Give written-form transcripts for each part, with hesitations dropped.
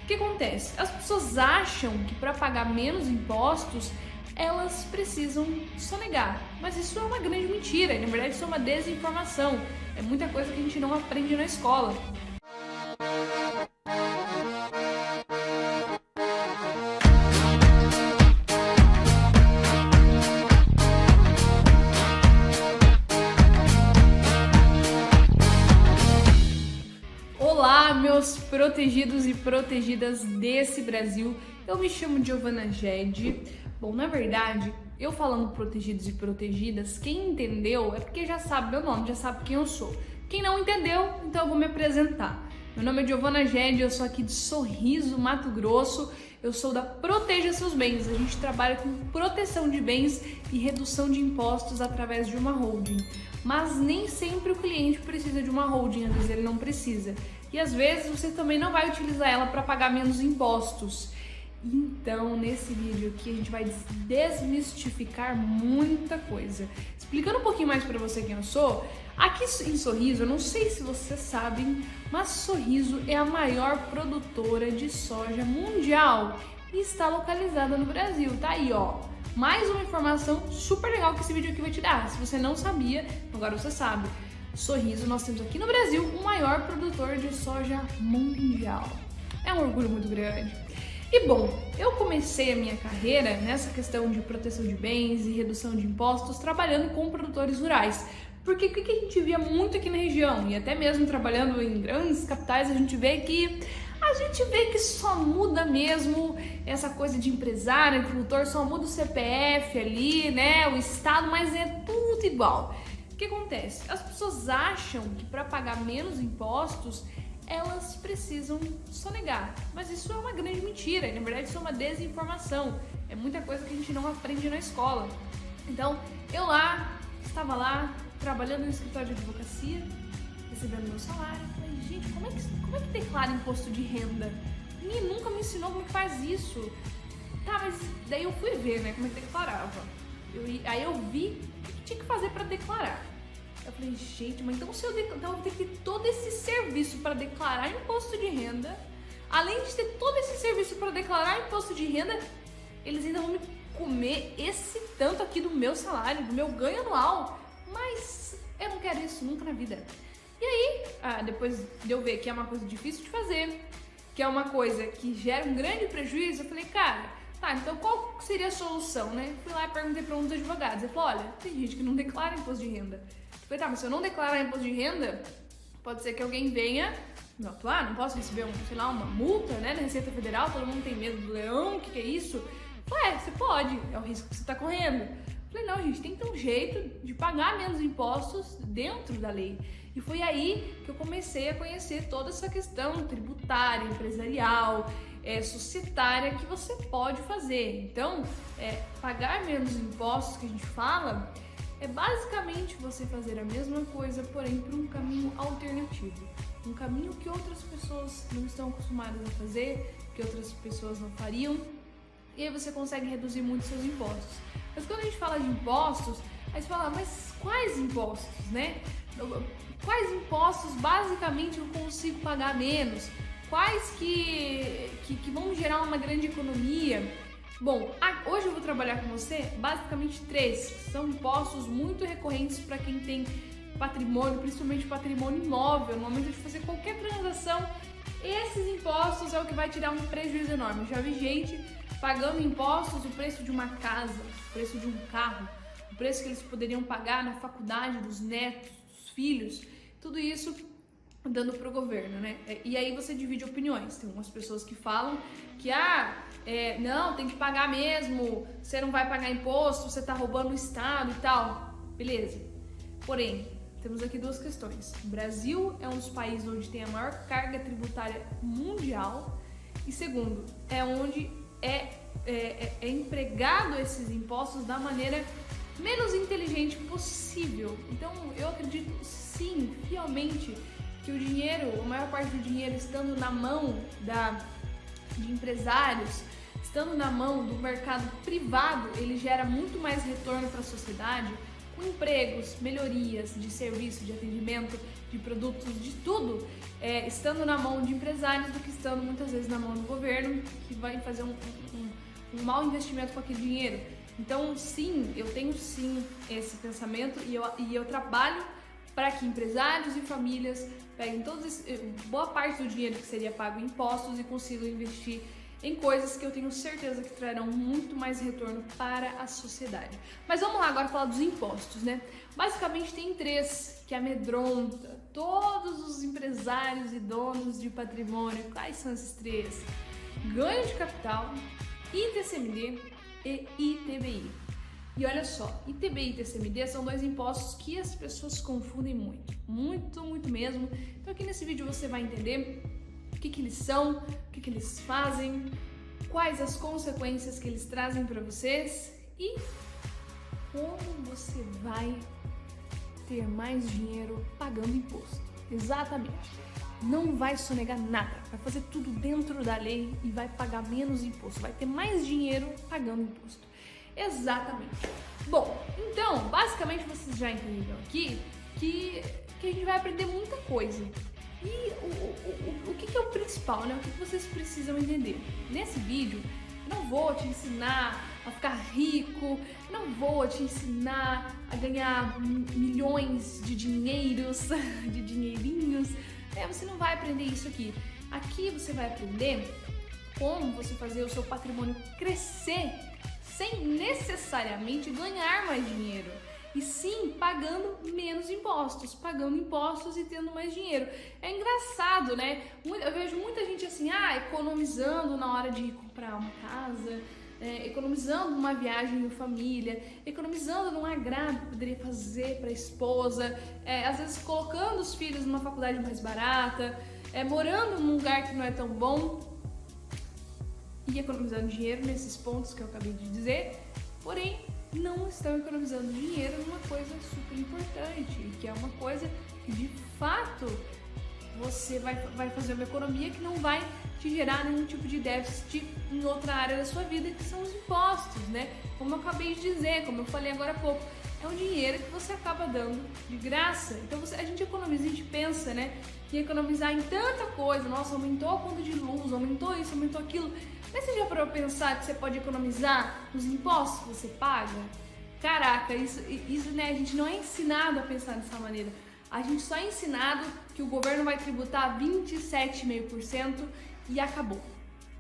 que acontece? As pessoas acham que para pagar menos impostos elas precisam sonegar, mas isso é uma grande mentira, e na verdade isso é uma desinformação, é muita coisa que a gente não aprende na escola. Olá, meus protegidos e protegidas desse Brasil, eu me chamo Giovana Gedi. Bom, na verdade, eu falando protegidos e protegidas, quem entendeu é porque já sabe meu nome, já sabe quem eu sou. Quem não entendeu, então eu vou me apresentar. Meu nome é Giovana Gedi, eu sou aqui de Sorriso, Mato Grosso. Eu sou da Proteja Seus Bens. A gente trabalha com proteção de bens e redução de impostos através de uma holding. Mas nem sempre o cliente precisa de uma holding, às vezes ele não precisa. E às vezes você também não vai utilizar ela para pagar menos impostos. Então, nesse vídeo aqui a gente vai desmistificar muita coisa. Explicando um pouquinho mais para você quem eu sou, aqui em Sorriso, eu não sei se vocês sabem, mas Sorriso é a maior produtora de soja mundial e está localizada no Brasil. Tá aí, ó. Mais uma informação super legal que esse vídeo aqui vai te dar. Se você não sabia, agora você sabe. Sorriso, nós temos aqui no Brasil o maior produtor de soja mundial. É um orgulho muito grande. E bom, eu comecei a minha carreira nessa questão de proteção de bens e redução de impostos trabalhando com produtores rurais. Porque o que a gente via muito aqui na região, e até mesmo trabalhando em grandes capitais, a gente vê que só muda mesmo essa coisa de empresário, agricultor, só muda o CPF ali, né, o estado, mas é tudo igual. O que acontece? As pessoas acham que para pagar menos impostos elas precisam sonegar, mas isso é uma grande mentira, e na verdade isso é uma desinformação, é muita coisa que a gente não aprende na escola. Então, eu estava lá, trabalhando no escritório de advocacia, recebendo meu salário, falei, gente, como é que declara imposto de renda? Ninguém nunca me ensinou como que faz isso. Tá, mas daí eu fui ver, né, como é que declarava. Aí eu vi o que tinha que fazer para declarar. Eu falei, gente, mas então se eu vou ter que ter todo esse serviço para declarar imposto de renda, além de ter todo esse serviço para declarar imposto de renda, eles ainda vão me comer esse tanto aqui do meu salário, do meu ganho anual, mas eu não quero isso nunca na vida. E aí, depois de eu ver que é uma coisa difícil de fazer, que é uma coisa que gera um grande prejuízo, eu falei, cara, tá, então qual seria a solução, né? Fui lá e perguntei para um dos advogados, ele falou, olha, tem gente que não declara imposto de renda. Eu falei, tá, mas se eu não declarar imposto de renda, pode ser que alguém venha me atuar, não posso receber uma multa, né, da Receita Federal, todo mundo tem medo do leão, o que é isso? Ué, você pode, é o risco que você tá correndo. Eu falei, não, gente, tem que ter um jeito de pagar menos impostos dentro da lei. E foi aí que eu comecei a conhecer toda essa questão tributária, empresarial, societária que você pode fazer. Então, pagar menos impostos que a gente fala é basicamente você fazer a mesma coisa, porém por um caminho alternativo. Um caminho que outras pessoas não estão acostumadas a fazer, que outras pessoas não fariam, e aí você consegue reduzir muito seus impostos. Mas quando a gente fala de impostos, aí você fala, mas quais impostos, né? Quais impostos basicamente eu consigo pagar menos? Quais que vão gerar uma grande economia? Bom, hoje eu vou trabalhar com você basicamente 3, que são impostos muito recorrentes para quem tem patrimônio, principalmente patrimônio imóvel. No momento de fazer qualquer transação, esses impostos é o que vai tirar um prejuízo enorme. Já vi gente pagando impostos, o preço de uma casa, o preço de um carro, o preço que eles poderiam pagar na faculdade dos netos, dos filhos, tudo isso dando pro governo, né? E aí você divide opiniões. Tem algumas pessoas que falam que, não, tem que pagar mesmo, você não vai pagar imposto, você tá roubando o Estado e tal. Beleza. Porém, temos aqui duas questões. O Brasil é um dos países onde tem a maior carga tributária mundial e, segundo, é onde é empregado esses impostos da maneira menos inteligente possível. Então, eu acredito, sim, fielmente, que o dinheiro, a maior parte do dinheiro estando na mão de empresários, estando na mão do mercado privado, ele gera muito mais retorno para a sociedade, com empregos, melhorias de serviço, de atendimento, de produtos, de tudo, estando na mão de empresários do que estando muitas vezes na mão do governo, que vai fazer um mau investimento com aquele dinheiro. Então, sim, eu tenho sim esse pensamento e eu trabalho para que empresários e famílias peguem boa parte do dinheiro que seria pago em impostos e consigam investir em coisas que eu tenho certeza que trarão muito mais retorno para a sociedade. Mas vamos lá agora falar dos impostos, né? Basicamente tem 3 que amedronta todos os empresários e donos de patrimônio. Quais são esses 3? Ganho de capital, ITCMD e ITBI. E olha só, ITBI e ITCMD são 2 impostos que as pessoas confundem muito mesmo. Então aqui nesse vídeo você vai entender o que eles são, o que eles fazem, quais as consequências que eles trazem para vocês e como você vai ter mais dinheiro pagando imposto. Exatamente. Não vai sonegar nada, vai fazer tudo dentro da lei e vai pagar menos imposto, vai ter mais dinheiro pagando imposto. Exatamente. Bom, então, basicamente vocês já entenderam aqui que a gente vai aprender muita coisa. E o que é o principal, né? O que vocês precisam entender? Nesse vídeo, eu não vou te ensinar a ficar rico, não vou te ensinar a ganhar milhões de dinheiros, de dinheirinhos. Você não vai aprender isso aqui. Aqui você vai aprender como você fazer o seu patrimônio crescer sem necessariamente ganhar mais dinheiro. E sim, pagando menos impostos, pagando impostos e tendo mais dinheiro. É engraçado, né? Eu vejo muita gente assim, economizando na hora de comprar uma casa, economizando numa viagem em família, economizando num agrado que poderia fazer para a esposa, às vezes colocando os filhos numa faculdade mais barata, morando num lugar que não é tão bom e economizando dinheiro nesses pontos que eu acabei de dizer, porém não estão economizando dinheiro numa coisa super importante, que é uma coisa que de fato você vai fazer uma economia que não vai te gerar nenhum tipo de déficit em outra área da sua vida, que são os impostos, né? Como eu acabei de dizer, como eu falei agora há pouco, é um dinheiro que você acaba dando de graça. Então a gente economiza, a gente pensa, né, que economizar em tanta coisa, nossa, aumentou a conta de luz, aumentou isso, aumentou aquilo. Mas você já parou pra pensar que você pode economizar nos impostos que você paga? Caraca, isso, né, a gente não é ensinado a pensar dessa maneira. A gente só é ensinado que o governo vai tributar 27,5% e acabou.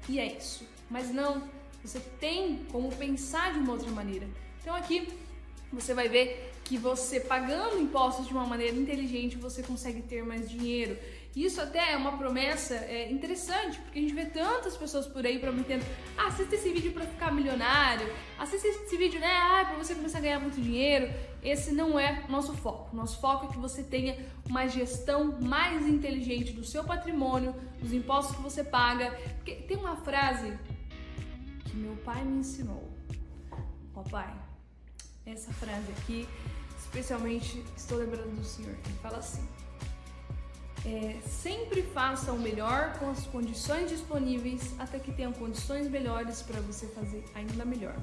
E é isso. Mas não, você tem como pensar de uma outra maneira. Então aqui você vai ver que você pagando impostos de uma maneira inteligente, você consegue ter mais dinheiro. Isso até é uma promessa interessante, porque a gente vê tantas pessoas por aí prometendo: assista esse vídeo para ficar milionário, assista esse vídeo, né, para você começar a ganhar muito dinheiro. Esse não é o nosso foco. Nosso foco é que você tenha uma gestão mais inteligente do seu patrimônio, dos impostos que você paga. Porque tem uma frase que meu pai me ensinou. Ó, pai, essa frase aqui, especialmente estou lembrando do senhor, ele fala assim: sempre faça o melhor com as condições disponíveis até que tenham condições melhores para você fazer ainda melhor.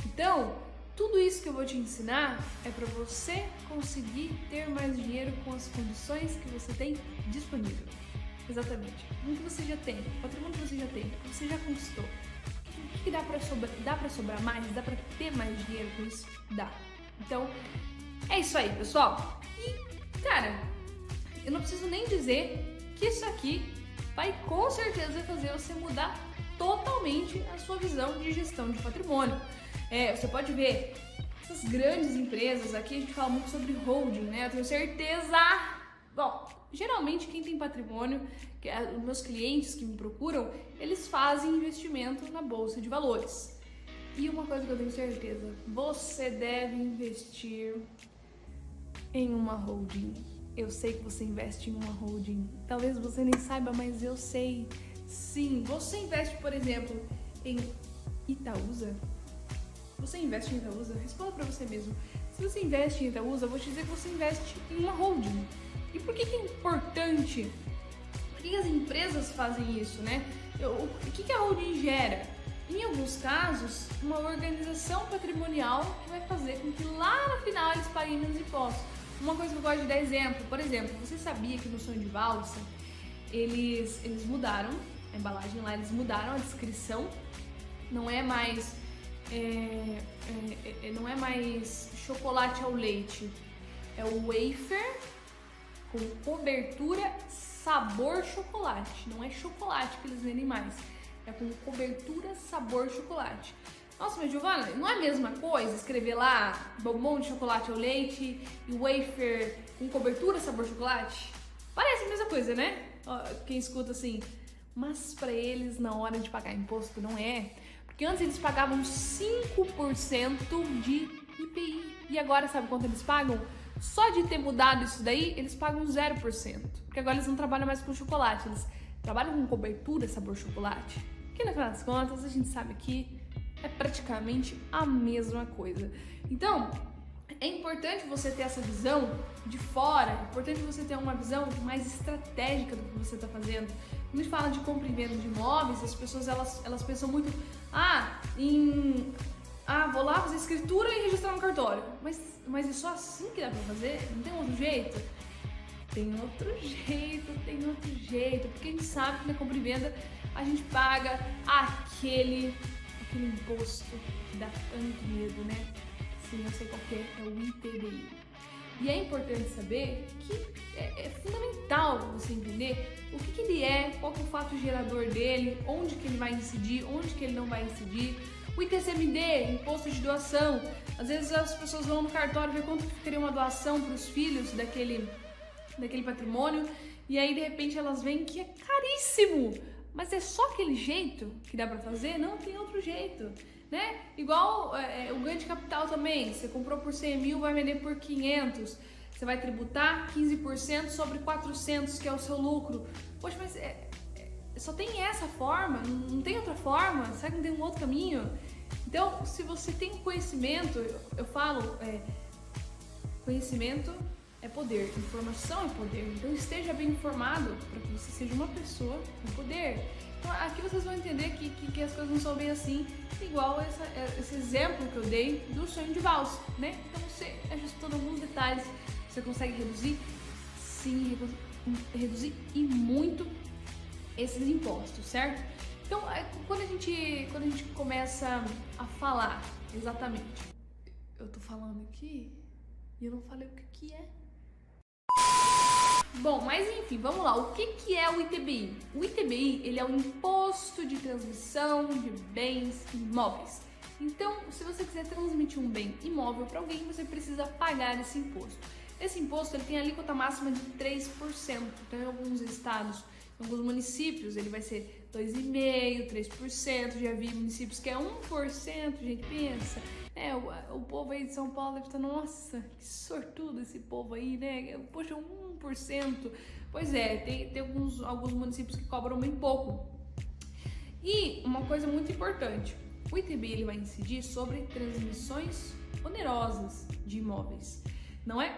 Então, tudo isso que eu vou te ensinar é para você conseguir ter mais dinheiro com as condições que você tem disponível. Exatamente. O que você já tem, o patrimônio que você já tem, que você já conquistou. O que dá para sobrar mais? Dá para ter mais dinheiro com isso? Dá. Então, é isso aí, pessoal. E, cara, eu não preciso nem dizer que isso aqui vai com certeza fazer você mudar totalmente a sua visão de gestão de patrimônio. Você pode ver essas grandes empresas, aqui a gente fala muito sobre holding, né? Eu tenho certeza... Bom, geralmente quem tem patrimônio, os meus clientes que me procuram, eles fazem investimento na bolsa de valores. E uma coisa que eu tenho certeza, você deve investir em uma holding. Eu sei que você investe em uma holding. Talvez você nem saiba, mas eu sei. Sim, você investe, por exemplo, em Itaúsa? Você investe em Itaúsa? Responda pra você mesmo. Se você investe em Itaúsa, eu vou te dizer que você investe em uma holding. E por que é importante? Por que as empresas fazem isso, né? O que a holding gera? Em alguns casos, uma organização patrimonial que vai fazer com que lá no final eles paguem menos impostos. Uma coisa que eu gosto de dar exemplo, por exemplo, você sabia que no Sonho de Valsa eles mudaram a embalagem lá, eles mudaram a descrição, não é mais chocolate ao leite, é o wafer com cobertura sabor chocolate, não é chocolate que eles vendem mais, é com cobertura sabor chocolate. Nossa, mas Giovana, não é a mesma coisa escrever lá bombom de chocolate ao leite e wafer com cobertura sabor chocolate? Parece a mesma coisa, né? Quem escuta assim, mas pra eles na hora de pagar imposto não é. Porque antes eles pagavam 5% de IPI e agora sabe quanto eles pagam? Só de ter mudado isso daí, eles pagam 0%. Porque agora eles não trabalham mais com chocolate, eles trabalham com cobertura sabor chocolate. Que no final das contas a gente sabe que é praticamente a mesma coisa. Então, é importante você ter essa visão de fora, é importante você ter uma visão mais estratégica do que você está fazendo. Quando a gente fala de compra e venda de imóveis, as pessoas elas pensam muito, vou lá fazer escritura e registrar no cartório. Mas é só assim que dá pra fazer? Não tem outro jeito? Tem outro jeito, porque a gente sabe que na compra e venda a gente paga aquele imposto que dá tanto medo, né? Sim, eu sei qual que é o ITBI. E é importante saber que é fundamental você entender o que ele é, qual que é o fato gerador dele, onde que ele vai incidir, onde que ele não vai incidir. O ITCMD, Imposto de Doação. Às vezes as pessoas vão no cartório ver quanto que teria uma doação para os filhos daquele patrimônio e aí de repente elas veem que é caríssimo. Mas é só aquele jeito que dá pra fazer? Não tem outro jeito, né? Igual o ganho de capital também. Você comprou por 100 mil, vai vender por 500. Você vai tributar 15% sobre 400, que é o seu lucro. Poxa, mas só tem essa forma? Não tem outra forma? Será que não tem um outro caminho? Então, se você tem conhecimento, eu falo, conhecimento é poder, informação é poder. Então esteja bem informado para que você seja uma pessoa com poder. Então aqui vocês vão entender que as coisas não são bem assim, igual esse exemplo que eu dei do Sonho de Valsa, né? Então você ajustando alguns detalhes, você consegue reduzir, sim, reduzir e muito esses impostos, certo? Então quando a gente começa a falar exatamente, eu tô falando aqui e eu não falei o que é. Bom, mas enfim, vamos lá. O que é o ITBI? O ITBI, ele é o Imposto de Transmissão de Bens Imóveis. Então, se você quiser transmitir um bem imóvel para alguém, você precisa pagar esse imposto. Esse imposto ele tem a alíquota máxima de 3%. Então, em alguns estados, em alguns municípios, ele vai ser 2,5%, 3%. Já vi municípios que é 1%, gente, pensa. O povo aí de São Paulo deve estar, nossa, que sortudo esse povo aí, né? Poxa, 1%. Pois é, tem alguns municípios que cobram bem pouco. E uma coisa muito importante, o ITBI ele vai incidir sobre transmissões onerosas de imóveis. Não é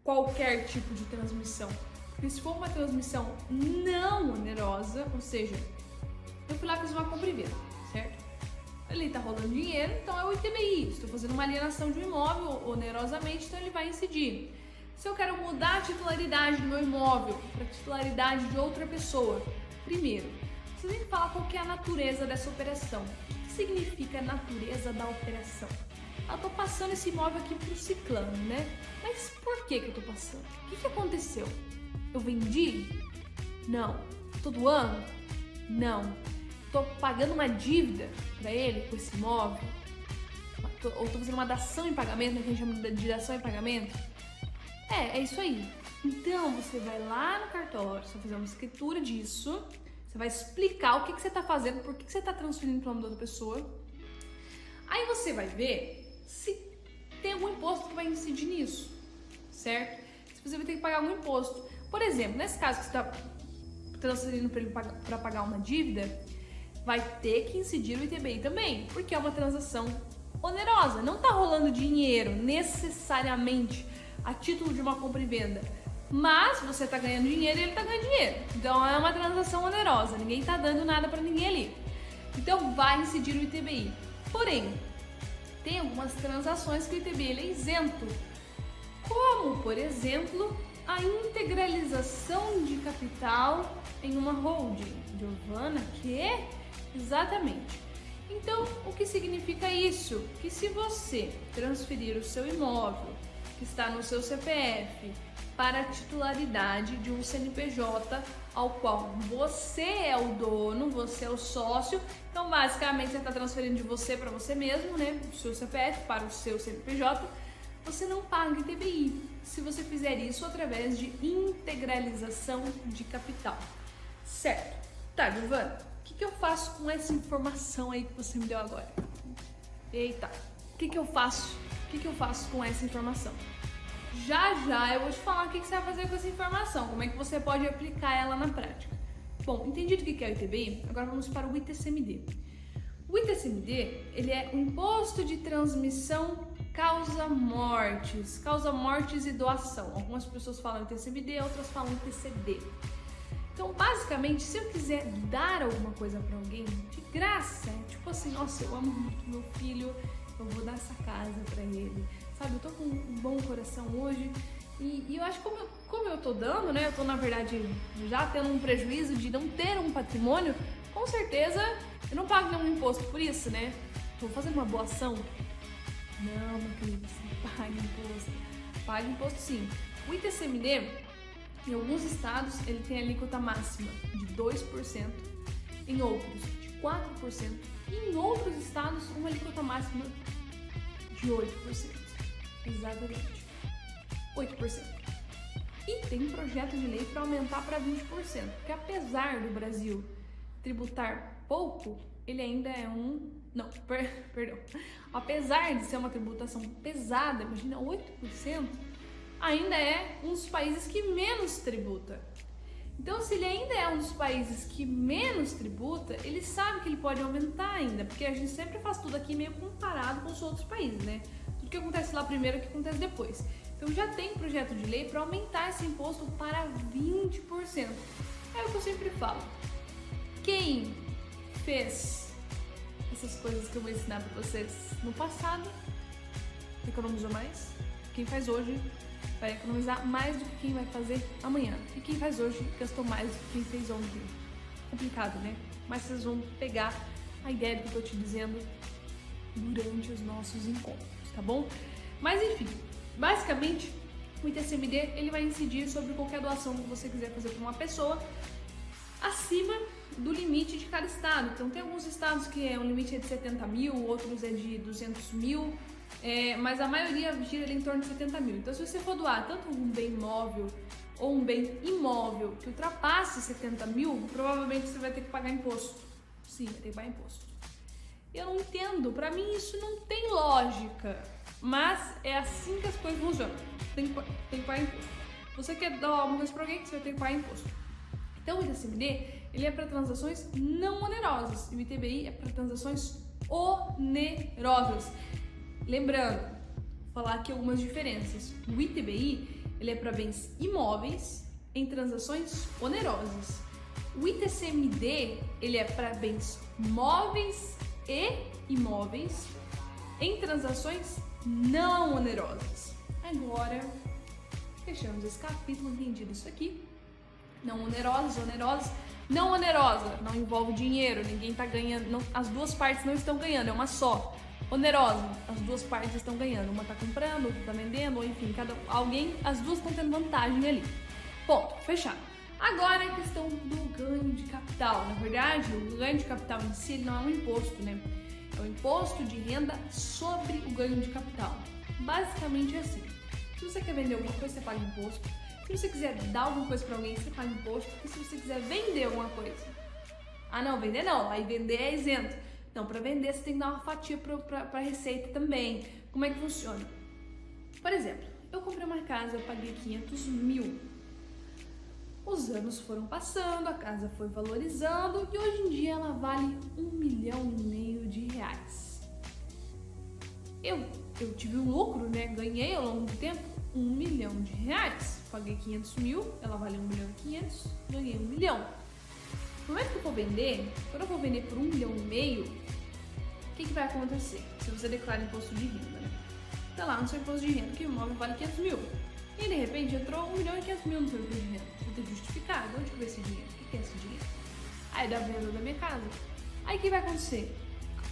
qualquer tipo de transmissão. Porque se for uma transmissão não onerosa, ou seja, eu fui lá e fiz uma compra e venda, certo? Ali tá rolando dinheiro, então é o ITBI. Estou fazendo uma alienação de um imóvel onerosamente, então ele vai incidir. Se eu quero mudar a titularidade do meu imóvel para a titularidade de outra pessoa, primeiro, você tem que falar qual que é a natureza dessa operação. O que significa a natureza da operação? Eu tô passando esse imóvel aqui pro ciclano, né? Mas por que eu tô passando? O que aconteceu? Eu vendi? Não. Tô doando? Não. Tô pagando uma dívida para ele com esse imóvel? Ou tô fazendo uma dação em pagamento, que a gente chama de dação em pagamento? É isso aí. Então você vai lá no cartório, você vai fazer uma escritura disso, você vai explicar o que você tá fazendo, por que você tá transferindo para o nome da outra pessoa. Aí você vai ver se tem algum imposto que vai incidir nisso, certo? Se você vai ter que pagar algum imposto. Por exemplo, nesse caso que você está transferindo para ele para pagar uma dívida, vai ter que incidir o ITBI também, porque é uma transação onerosa. Não está rolando dinheiro necessariamente a título de uma compra e venda, mas você está ganhando dinheiro e ele está ganhando dinheiro. Então é uma transação onerosa, ninguém está dando nada para ninguém ali. Então vai incidir o ITBI. Porém, tem algumas transações que o ITBI ele é isento. como, por exemplo, a integralização de capital em uma holding. Giovana, que é? Exatamente. Então, o que significa isso? Que se você transferir o seu imóvel, que está no seu CPF, para a titularidade de um CNPJ, ao qual você é o dono, você é o sócio, então basicamente você está transferindo de você para você mesmo, né? O seu CPF para o seu CNPJ, você não paga ITBI, se você fizer isso através de integralização de capital. Certo? Tá, Giovana, o que eu faço com essa informação aí que você me deu agora? Eita, o que eu faço? O que eu faço com essa informação? Já eu vou te falar o que você vai fazer com essa informação, como é que você pode aplicar ela na prática. Bom, entendido o que é o ITBI, agora vamos para o ITCMD. O ITCMD, ele é o Imposto de Transmissão Causa Mortes e Doação. Algumas pessoas falam ITCMD, outras falam ITCD. Então, basicamente, se eu quiser dar alguma coisa para alguém de graça, tipo assim, nossa, eu amo muito meu filho, eu vou dar essa casa para ele, sabe? Eu tô com um bom coração hoje e eu acho que como eu tô dando, né? Eu tô, na verdade, já tendo um prejuízo de não ter um patrimônio, com certeza eu não pago nenhum imposto por isso, né? Tô fazendo uma boa ação. Não, meu querido, você paga imposto. Paga imposto sim. O ITCMD, em alguns estados, ele tem a alíquota máxima de 2%, em outros de 4%, e em outros estados uma alíquota máxima de 8%. Exatamente. 8%. E tem um projeto de lei para aumentar para 20%, porque apesar do Brasil tributar pouco, ele ainda é perdão. Apesar de ser uma tributação pesada, imagina 8%, ainda é um dos países que menos tributa. Então, se ele ainda é um dos países que menos tributa, ele sabe que ele pode aumentar ainda, porque a gente sempre faz tudo aqui meio comparado com os outros países, né? Tudo que acontece lá primeiro é o que acontece depois. Então, já tem projeto de lei para aumentar esse imposto para 20%. É o que eu sempre falo. Quem fez essas coisas que eu vou ensinar para vocês no passado economizou mais. Quem faz hoje vai economizar mais do que quem vai fazer amanhã. E quem faz hoje gastou mais do que quem fez ontem. Complicado, né? Mas vocês vão pegar a ideia do que eu tô te dizendo durante os nossos encontros, tá bom? Mas enfim, basicamente o ITCMD ele vai incidir sobre qualquer doação que você quiser fazer para uma pessoa acima do limite de cada estado. Então tem alguns estados que o limite é de 70 mil, outros é de 200 mil, mas a maioria gira em torno de 70 mil. Então se você for doar tanto um bem móvel ou um bem imóvel que ultrapasse 70 mil, provavelmente você vai ter que pagar imposto. Sim, vai ter que pagar imposto. Eu não entendo, pra mim isso não tem lógica, mas é assim que as coisas funcionam. Tem que pagar imposto. Você quer dar alguma coisa pra alguém, você vai ter que pagar imposto. Então o ITCMD, ele é para transações não onerosas e o ITBI é para transações onerosas. Lembrando, vou falar aqui algumas diferenças. O ITBI, ele é para bens imóveis em transações onerosas. O ITCMD, ele é para bens móveis e imóveis em transações não onerosas. Agora, fechamos esse capítulo, entendido isso aqui. Não onerosas, onerosas. Não onerosa, não envolve dinheiro, ninguém tá ganhando, não, as duas partes não estão ganhando, é uma só. Onerosa, as duas partes estão ganhando, uma tá comprando, outra tá vendendo, ou enfim, as duas estão tendo vantagem ali. Ponto, fechado. Agora a questão do ganho de capital. Na verdade, o ganho de capital em si não é um imposto, né? É um imposto de renda sobre o ganho de capital. Basicamente é assim. Se você quer vender alguma coisa, você paga imposto. Se você quiser dar alguma coisa pra alguém, você paga imposto. E se você quiser vender alguma coisa? Ah, não, vender não. Aí vender é isento. Não, pra vender você tem que dar uma fatia pra receita também. Como é que funciona? Por exemplo, eu comprei uma casa, eu paguei 500 mil. Os anos foram passando, a casa foi valorizando e hoje em dia ela vale R$1,5 milhão. Eu tive um lucro, né? Ganhei ao longo do tempo R$1 milhão. Paguei 500 mil, ela vale 1,5 milhão, ganhei 1 milhão. No momento que eu for vender, quando eu for vender por R$1,5 milhão, o que vai acontecer? Se você declara imposto de renda, né? sei lá, no seu imposto de renda, que o imóvel vale 500 mil. E de repente entrou 1.500.000 no seu imposto de renda. Você tem que justificar, de onde que veio esse dinheiro? O que é esse dinheiro? Aí da venda da minha casa. Aí o que vai acontecer?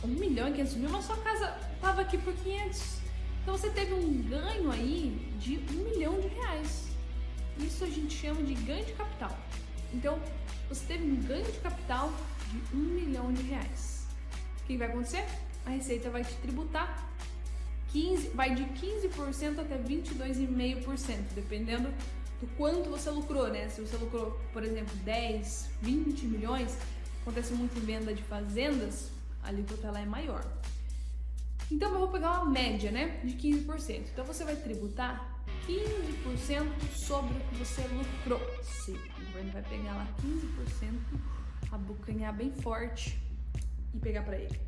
1.500.000, mas sua casa estava aqui por 500. Então você teve um ganho aí de R$1 milhão. Isso a gente chama de ganho de capital. Então você teve um ganho de capital de R$1 milhão. O que vai acontecer? A Receita vai te tributar vai de 15% até 22,5%, dependendo do quanto você lucrou, né? Se você lucrou, por exemplo, 10, 20 milhões, acontece muito em venda de fazendas, a alíquota lá é maior. Então eu vou pegar uma média, né, de 15%. Então você vai tributar 15% sobre o que você lucrou. Sim, o governo vai pegar lá 15%, abocanhar bem forte e pegar para ele.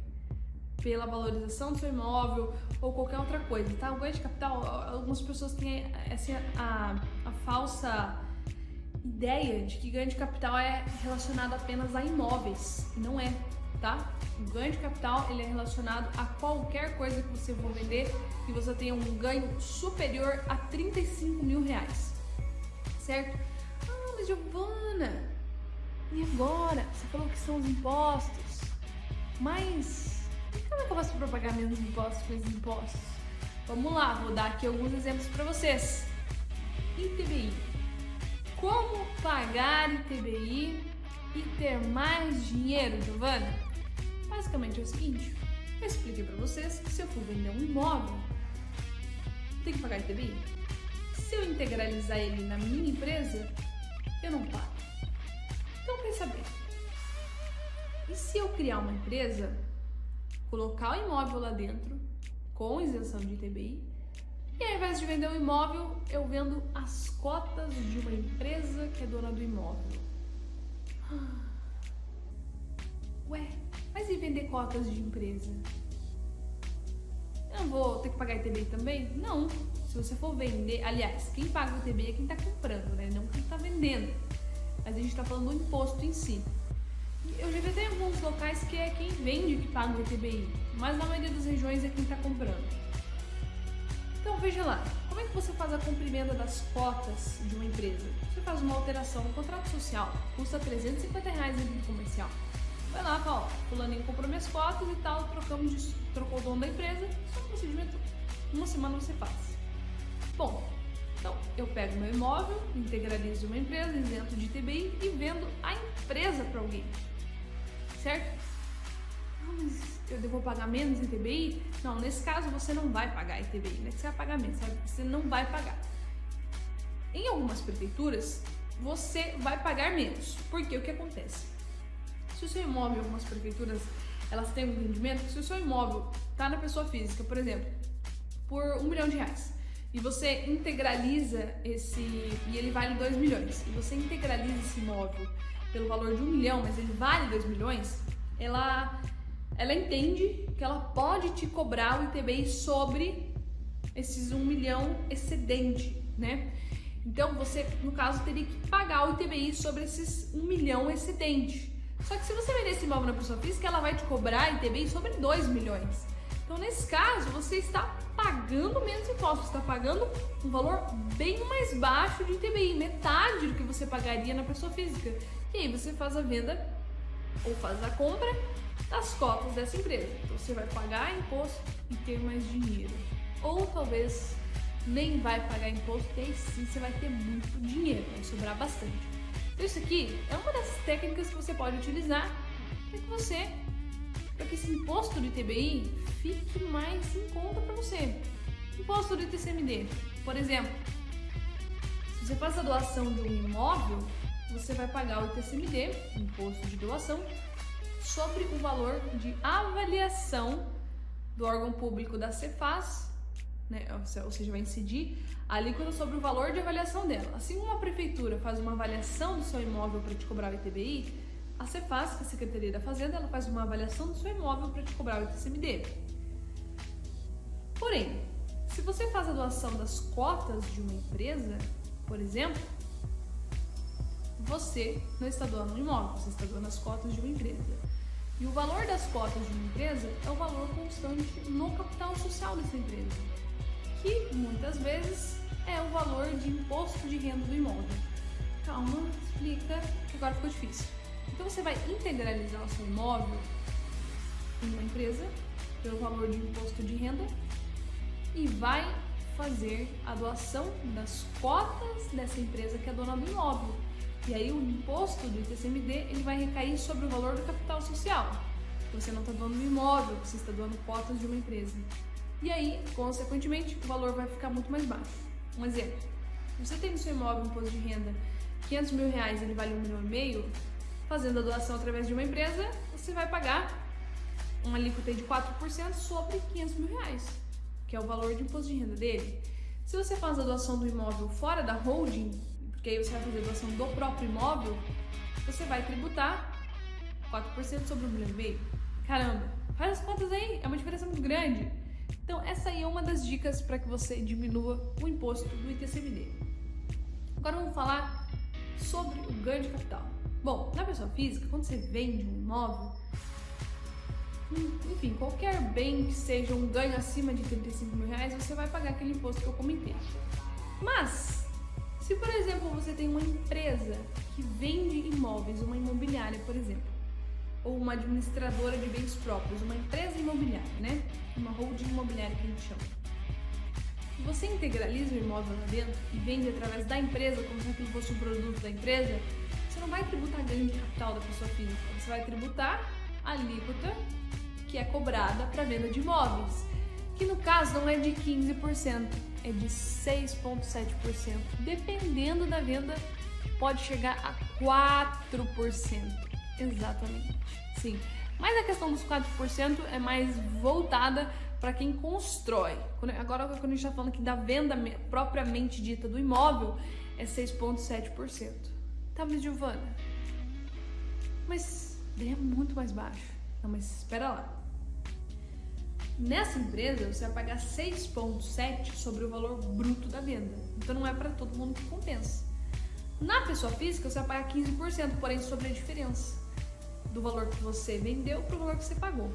Pela valorização do seu imóvel ou qualquer outra coisa, tá? O ganho de capital, algumas pessoas têm a falsa ideia de que ganho de capital é relacionado apenas a imóveis. Não é, tá? O ganho de capital, ele é relacionado a qualquer coisa que você for vender e você tenha um ganho superior a R$35 mil, certo? Ah, mas Giovana, e agora? Você falou que são os impostos, mas como é que eu faço para pagar menos impostos com esses impostos? Vamos lá, vou dar aqui alguns exemplos para vocês. ITBI. Como pagar ITBI e ter mais dinheiro, Giovana? Basicamente é o seguinte, eu expliquei para vocês que se eu for vender um imóvel, tem que pagar ITBI. Se eu integralizar ele na minha empresa, eu não pago. Então, pensa bem. E se eu criar uma empresa, colocar o imóvel lá dentro, com isenção de ITBI, e ao invés de vender um imóvel, eu vendo as cotas de uma empresa que é dona do imóvel. Ué, mas e vender cotas de empresa? Eu não vou ter que pagar ITBI também? Não. Se você for vender, aliás, quem paga o ITBI é quem está comprando, né? Não quem está vendendo. Mas a gente está falando do imposto em si. Eu já vi até em alguns locais que é quem vende que paga o ITBI, mas na maioria das regiões é quem está comprando. Então veja lá, como é que você faz a compra e venda das cotas de uma empresa? Você faz uma alteração no contrato social, custa R$350 em comercial. Vai lá, fala, fulaninho comprou minhas cotas e tal, trocou o dono da empresa, só um procedimento, uma semana você faz. Bom, então eu pego meu imóvel, integralizo uma empresa, isento de ITBI e vendo a empresa para alguém. Certo? Ah, mas eu devo pagar menos ITBI? Não, nesse caso você não vai pagar ITBI, não é que você vai pagar menos, você não vai pagar. Em algumas prefeituras, você vai pagar menos, porque o que acontece? Se o seu imóvel, algumas prefeituras, elas têm um rendimento, se o seu imóvel está na pessoa física, por exemplo, por R$1 milhão, e você integraliza e ele vale 2 milhões, e você integraliza esse imóvel pelo valor de 1 milhão, mas ele vale 2 milhões, ela entende que ela pode te cobrar o ITBI sobre esses 1 milhão excedente, né? Então você, no caso, teria que pagar o ITBI sobre esses 1 milhão excedente. Só que se você vender esse imóvel na pessoa física, ela vai te cobrar ITBI sobre 2 milhões. Então, nesse caso, você está pagando menos impostos, você está pagando um valor bem mais baixo de ITBI, metade do que você pagaria na pessoa física. E aí você faz a venda ou faz a compra das cotas dessa empresa. Então, você vai pagar imposto e ter mais dinheiro. Ou talvez nem vai pagar imposto e aí sim você vai ter muito dinheiro, vai sobrar bastante. Então, isso aqui é uma das técnicas que você pode utilizar para que esse imposto do ITBI fique mais em conta para você. Imposto do ITCMD, por exemplo, se você faz a doação de um imóvel, você vai pagar o ITCMD, imposto de doação, sobre o valor de avaliação do órgão público da Cefaz, né? Ou seja, vai incidir a alíquota sobre o valor de avaliação dela. Assim como uma prefeitura faz uma avaliação do seu imóvel para te cobrar o ITBI, a Cefaz, que é a Secretaria da Fazenda, ela faz uma avaliação do seu imóvel para te cobrar o ITCMD. Porém, se você faz a doação das cotas de uma empresa, por exemplo, você não está doando um imóvel, você está doando as cotas de uma empresa. E o valor das cotas de uma empresa é o valor constante no capital social dessa empresa. que muitas vezes é o valor de imposto de renda do imóvel. Calma, explica, que agora ficou difícil. Então você vai integralizar o seu imóvel em uma empresa pelo valor de imposto de renda e vai fazer a doação das cotas dessa empresa que é dona do imóvel. E aí o imposto do ITCMD ele vai recair sobre o valor do capital social. Você não está doando um imóvel, você está doando cotas de uma empresa. E aí, consequentemente, o valor vai ficar muito mais baixo. Um exemplo, se você tem no seu imóvel um imposto de renda R$500 mil, ele vale R$1,5 milhão, fazendo a doação através de uma empresa, você vai pagar uma alíquota de 4% sobre R$500 mil, que é o valor de imposto de renda dele. Se você faz a doação do imóvel fora da holding, porque aí você vai fazer a doação do próprio imóvel, você vai tributar 4% sobre R$1,5 milhão. Caramba, faz as contas aí, é uma diferença muito grande. Então essa aí é uma das dicas para que você diminua o imposto do ITCMD. Agora vamos falar sobre o ganho de capital. Bom, na pessoa física, quando você vende um imóvel, enfim, qualquer bem que seja um ganho acima de R$35 mil, você vai pagar aquele imposto que eu comentei. Mas, se por exemplo você tem uma empresa que vende imóveis, uma imobiliária, por exemplo, ou uma administradora de bens próprios, uma empresa imobiliária, né? Uma holding imobiliária que a gente chama. Se você integraliza o imóvel lá dentro e vende através da empresa, como se aquilo fosse um produto da empresa, você não vai tributar ganho de capital da pessoa física, você vai tributar a alíquota que é cobrada para venda de imóveis, que no caso não é de 15%, é de 6,7%. Dependendo da venda, pode chegar a 4%. Exatamente, sim. Mas a questão dos 4% é mais voltada para quem constrói. Agora, quando a gente está falando aqui da venda propriamente dita do imóvel, é 6,7%. Tá, mas Giovana, mas daí é muito mais baixo. Não, mas espera lá. Nessa empresa, você vai pagar 6,7% sobre o valor bruto da venda. Então não é para todo mundo que compensa. Na pessoa física, você vai pagar 15%, porém sobre a diferença do valor que você vendeu para o valor que você pagou.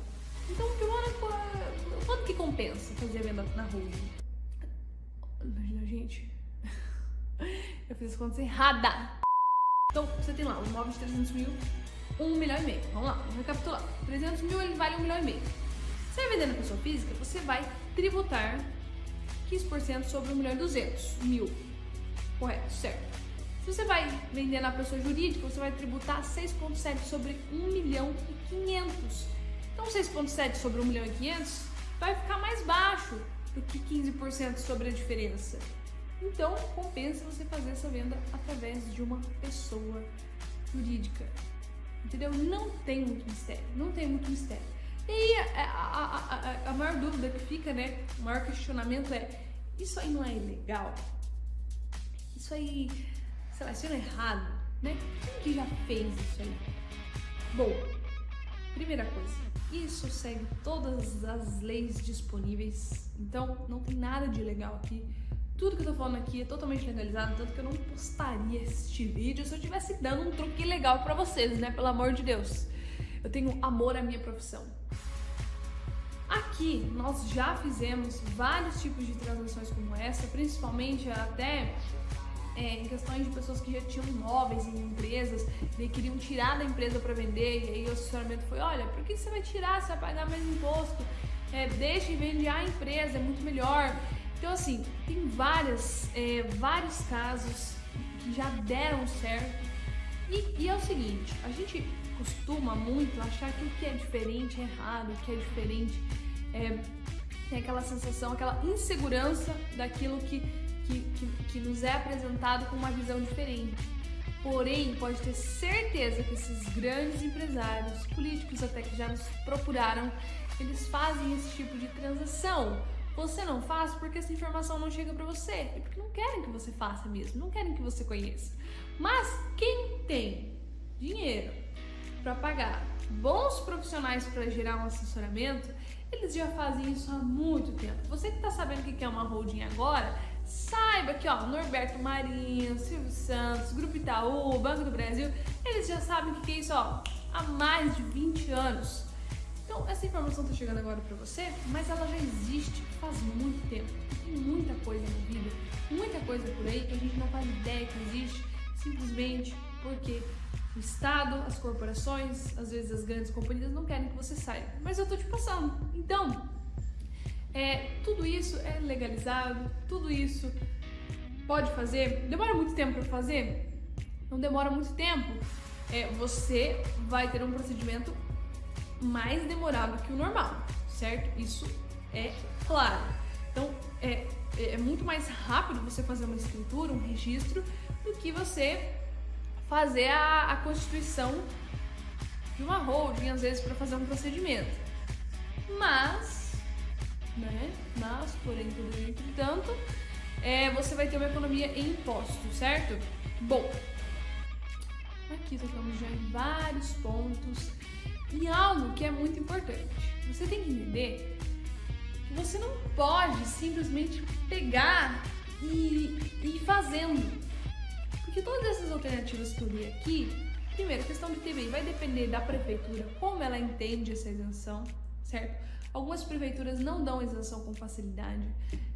Então, quanto que compensa fazer a venda na holding? Imagina, gente, eu fiz as contas erradas. Então, você tem lá um imóvel de 300 mil, R$1,5 milhão. Vamos lá, vamos recapitular. 300 mil, ele vale R$1,5 milhão. Você vai vender na pessoa física, você vai tributar 15% sobre R$1,2 milhão. Correto, certo. Se você vai vender na pessoa jurídica, você vai tributar 6,7% sobre R$1,5 milhão. Então 6,7% sobre R$1,5 milhão vai ficar mais baixo do que 15% sobre a diferença. Então compensa você fazer essa venda através de uma pessoa jurídica. Entendeu? Não tem muito mistério, não tem muito mistério. E aí a maior dúvida que fica, né? O maior questionamento é: isso aí não é ilegal? Isso aí, sei lá, isso não é errado, né? Quem que já fez isso aí? Bom, primeira coisa, isso segue todas as leis disponíveis, então não tem nada de ilegal aqui. Tudo que eu tô falando aqui é totalmente legalizado, tanto que eu não postaria este vídeo se eu estivesse dando um truque legal pra vocês, né? Pelo amor de Deus. Eu tenho amor à minha profissão. Aqui nós já fizemos vários tipos de transações como essa, principalmente até em questões de pessoas que já tinham imóveis em empresas e queriam tirar da empresa para vender, e aí o assessoramento foi: olha, por que você vai tirar, você vai pagar mais imposto, deixa e vende a empresa, é muito melhor. Então assim, tem vários casos que já deram certo, e é o seguinte, a gente costuma muito achar que o que é diferente é errado, o que é diferente tem aquela sensação, aquela insegurança daquilo que nos é apresentado com uma visão diferente. Porém, pode ter certeza que esses grandes empresários, políticos até que já nos procuraram, eles fazem esse tipo de transação. Você não faz porque essa informação não chega para você, e porque não querem que você faça mesmo, não querem que você conheça. Mas quem tem dinheiro para pagar bons profissionais para gerar um assessoramento, eles já fazem isso há muito tempo. Você que está sabendo o que é uma holding agora, saiba que Norberto Marinho, Silvio Santos, Grupo Itaú, Banco do Brasil, eles já sabem o que é isso há mais de 20 anos. Então Então, essa informação está chegando agora para você, mas ela já existe faz muito tempo. Tem muita coisa na vida, muita coisa por aí que a gente não faz ideia que existe, simplesmente porque o Estado, as corporações, às vezes as grandes companhias não querem que você saiba. Mas eu tô te passando. Então, tudo isso é legalizado, tudo isso pode fazer. Demora muito tempo para fazer? Não demora muito tempo. Você vai ter um procedimento mais demorado que o normal, certo? Isso é claro. Então, é muito mais rápido você fazer uma escritura, um registro, do que você fazer a constituição de uma holding, às vezes, para fazer um procedimento. Mas, porém, tudo entretanto, você vai ter uma economia em impostos, certo? Bom, aqui tocamos já em vários pontos e algo que é muito importante. Você tem que entender que você não pode simplesmente pegar e ir fazendo. Porque todas essas alternativas que eu dei aqui, primeiro, a questão do ITBI vai depender da prefeitura, como ela entende essa isenção, certo? Algumas prefeituras não dão isenção com facilidade.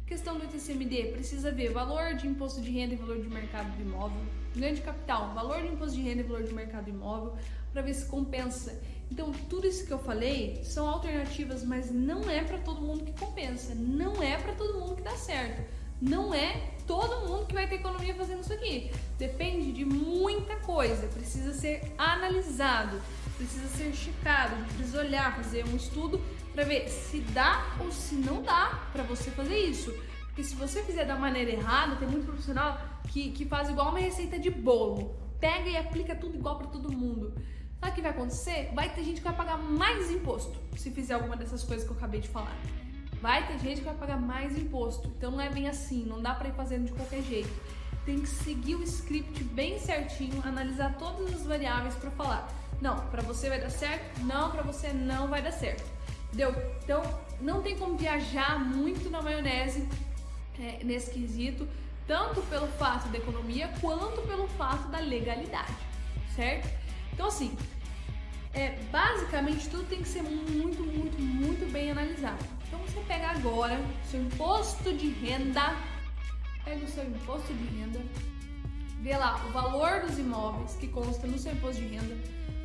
Questão do ITCMD, precisa ver valor de imposto de renda e valor de mercado do imóvel. Ganho de capital, valor de imposto de renda e valor de mercado do imóvel, para ver se compensa. Então, tudo isso que eu falei são alternativas, mas não é para todo mundo que compensa, não é para todo mundo que dá certo. Não é todo mundo que vai ter economia fazendo isso aqui. Depende de muita coisa, precisa ser analisado, precisa ser checado, a gente precisa olhar, fazer um estudo para ver se dá ou se não dá para você fazer isso. Porque se você fizer da maneira errada, tem muito profissional que faz igual uma receita de bolo, pega e aplica tudo igual para todo mundo. Sabe o que vai acontecer? Vai ter gente que vai pagar mais imposto se fizer alguma dessas coisas que eu acabei de falar. Vai ter gente que vai pagar mais imposto, então não é bem assim, não dá pra ir fazendo de qualquer jeito. Tem que seguir o script bem certinho, analisar todas as variáveis pra falar, não, pra você vai dar certo, não, pra você não vai dar certo. Entendeu? Então, não tem como viajar muito na maionese nesse quesito, tanto pelo fato da economia, quanto pelo fato da legalidade, certo? Então, assim, basicamente tudo tem que ser muito, muito, muito bem analisado. Então você pega agora seu imposto de renda, pega o seu imposto de renda, vê lá o valor dos imóveis que consta no seu imposto de renda,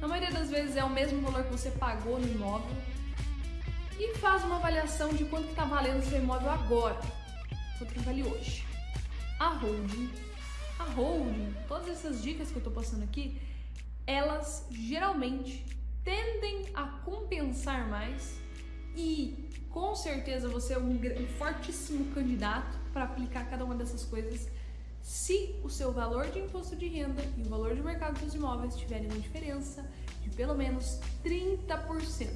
na maioria das vezes é o mesmo valor que você pagou no imóvel, e faz uma avaliação de quanto que está valendo o seu imóvel agora, quanto que vale hoje. A holding, todas essas dicas que eu estou passando aqui, elas geralmente tendem a compensar mais e com certeza você é um fortíssimo candidato para aplicar cada uma dessas coisas se o seu valor de imposto de renda e o valor de mercado dos imóveis tiverem uma diferença de pelo menos 30%,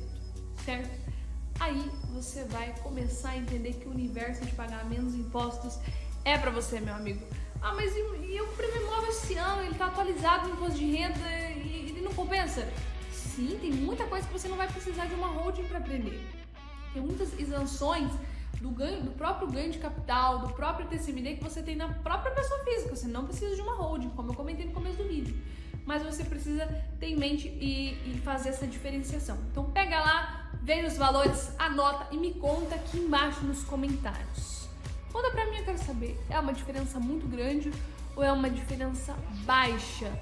certo? Aí você vai começar a entender que o universo de pagar menos impostos é para você, meu amigo. Ah, mas e eu comprei meu imóvel esse ano, ele tá atualizado no imposto de renda e ele não compensa? Sim, tem muita coisa que você não vai precisar de uma holding para aprender. Tem muitas isenções do próprio ganho de capital, do próprio TCMD que você tem na própria pessoa física. Você não precisa de uma holding, como eu comentei no começo do vídeo. Mas você precisa ter em mente e fazer essa diferenciação. Então pega lá, veja os valores, anota e me conta aqui embaixo nos comentários. Conta pra mim, eu quero saber, é uma diferença muito grande ou é uma diferença baixa?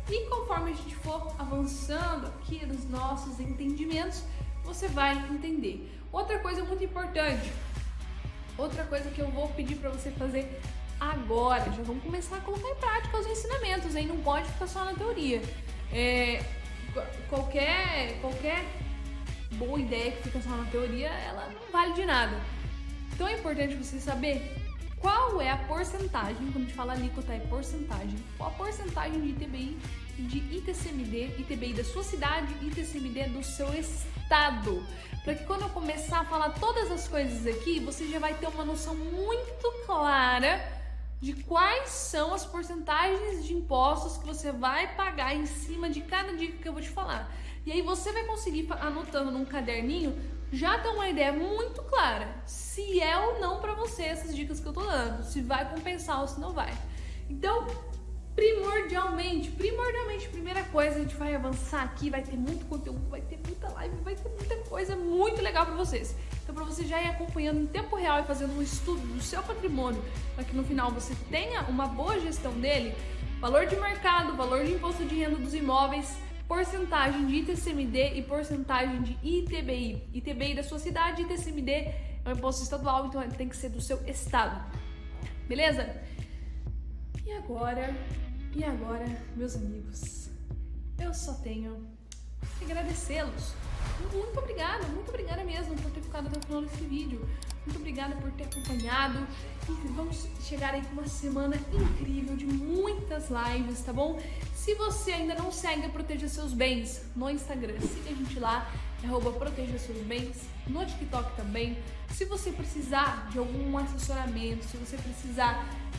E conforme a gente for avançando aqui nos nossos entendimentos, você vai entender. Outra coisa muito importante, outra coisa que eu vou pedir para você fazer agora, já vamos começar a colocar em prática os ensinamentos, hein? Não pode ficar só na teoria. Qualquer boa ideia que fica só na teoria, ela não vale de nada. Então é importante você saber qual é a porcentagem, quando a gente fala alíquota é porcentagem, qual a porcentagem de ITBI e de ITCMD, ITBI da sua cidade e ITCMD do seu estado. Para que quando eu começar a falar todas as coisas aqui, você já vai ter uma noção muito clara de quais são as porcentagens de impostos que você vai pagar em cima de cada dica que eu vou te falar. E aí você vai conseguir, anotando num caderninho, já ter uma ideia muito clara se é ou não para você essas dicas que eu tô dando, se vai compensar ou se não vai. Então, primordialmente, primeira coisa, a gente vai avançar aqui, vai ter muito conteúdo, vai ter muita live, vai ter muita coisa muito legal pra vocês. Então, pra você já ir acompanhando em tempo real e fazendo um estudo do seu patrimônio, para que no final você tenha uma boa gestão dele, valor de mercado, valor de imposto de renda dos imóveis, porcentagem de ITCMD e porcentagem de ITBI. ITBI da sua cidade, ITCMD é um imposto estadual, então tem que ser do seu estado. Beleza? E agora, meus amigos, eu só tenho que agradecê-los. Muito obrigada mesmo por ter ficado até o final desse vídeo. Muito obrigada por ter acompanhado. E vamos chegar aí com uma semana incrível de muitas lives, tá bom? Se você ainda não segue a Proteja Seus Bens no Instagram, siga a gente lá, @proteja seus bens, no TikTok também. Se você precisar de algum assessoramento, se você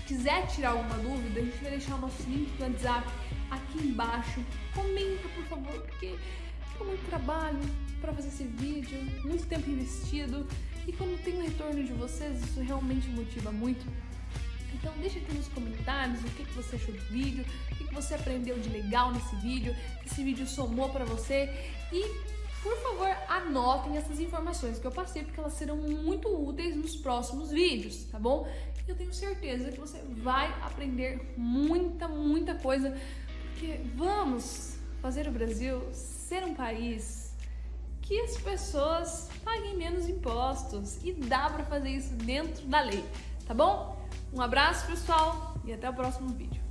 quiser tirar alguma dúvida, a gente vai deixar o nosso link do WhatsApp aqui embaixo. Comenta, por favor, porque fica muito trabalho para fazer esse vídeo, muito tempo investido, e quando tem o retorno de vocês, isso realmente motiva muito. Então deixa aqui nos comentários o que você achou do vídeo, o que você aprendeu de legal nesse vídeo, que esse vídeo somou para você, e por favor anotem essas informações que eu passei, porque elas serão muito úteis nos próximos vídeos, tá bom? Eu tenho certeza que você vai aprender muita coisa, porque vamos fazer o Brasil ser um país que as pessoas paguem menos impostos, e dá para fazer isso dentro da lei, tá bom? Um abraço, pessoal, e até o próximo vídeo.